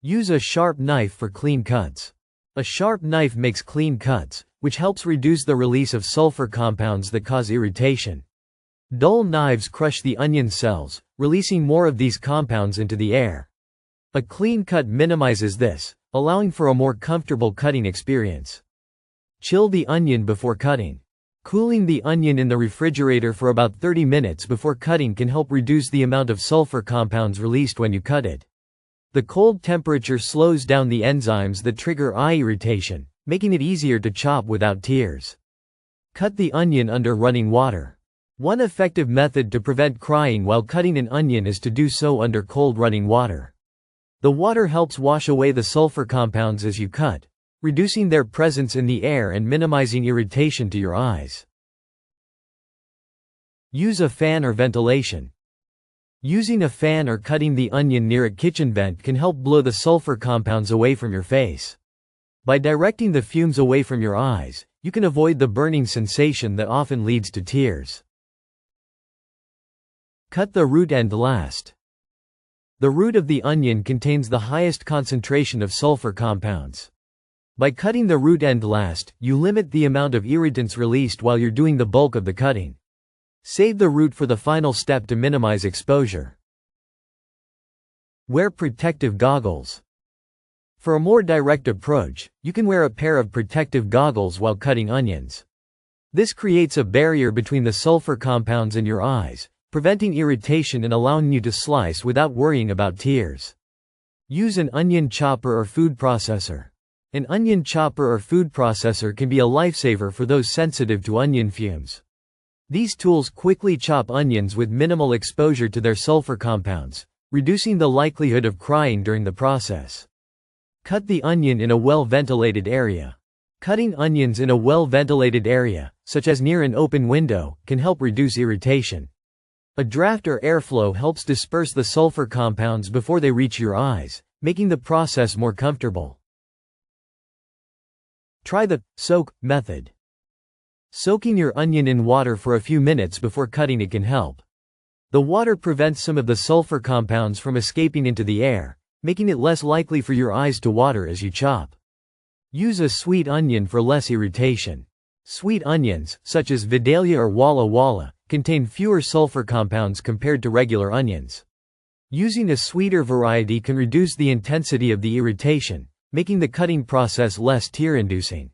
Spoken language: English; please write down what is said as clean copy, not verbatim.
Use a sharp knife for clean cuts. A sharp knife makes clean cuts, which helps reduce the release of sulfur compounds that cause irritation. Dull knives crush the onion cells, releasing more of these compounds into the air. A clean cut minimizes this, allowing for a more comfortable cutting experience. Chill the onion before cutting. Cooling the onion in the refrigerator for about 30 minutes before cutting can help reduce the amount of sulfur compounds released when you cut it. The cold temperature slows down the enzymes that trigger eye irritation, making it easier to chop without tears. Cut the onion under running water. One effective method to prevent crying while cutting an onion is to do so under cold running water. The water helps wash away the sulfur compounds as you cut, reducing their presence in the air and minimizing irritation to your eyes. Use a fan or ventilation. Using a fan or cutting the onion near a kitchen vent can help blow the sulfur compounds away from your face. By directing the fumes away from your eyes, you can avoid the burning sensation that often leads to tears. Cut the root end last. The root of the onion contains the highest concentration of sulfur compounds. By cutting the root end last, you limit the amount of irritants released while you're doing the bulk of the cutting. Save the root for the final step to minimize exposure. Wear protective goggles. For a more direct approach, you can wear a pair of protective goggles while cutting onions. This creates a barrier between the sulfur compounds and your eyes, preventing irritation and allowing you to slice without worrying about tears. Use an onion chopper or food processor. An onion chopper or food processor can be a lifesaver for those sensitive to onion fumes. These tools quickly chop onions with minimal exposure to their sulfur compounds, reducing the likelihood of crying during the process. Cut the onion in a well-ventilated area. Cutting onions in a well-ventilated area, such as near an open window, can help reduce irritation. A draft or airflow helps disperse the sulfur compounds before they reach your eyes, making the process more comfortable. Try the soak method. Soaking your onion in water for a few minutes before cutting it can help. The water prevents some of the sulfur compounds from escaping into the air, making it less likely for your eyes to water as you chop. Use a sweet onion for less irritation. Sweet onions, such as Vidalia or Walla Walla, contain fewer sulfur compounds compared to regular onions. Using a sweeter variety can reduce the intensity of the irritation, making the cutting process less tear-inducing.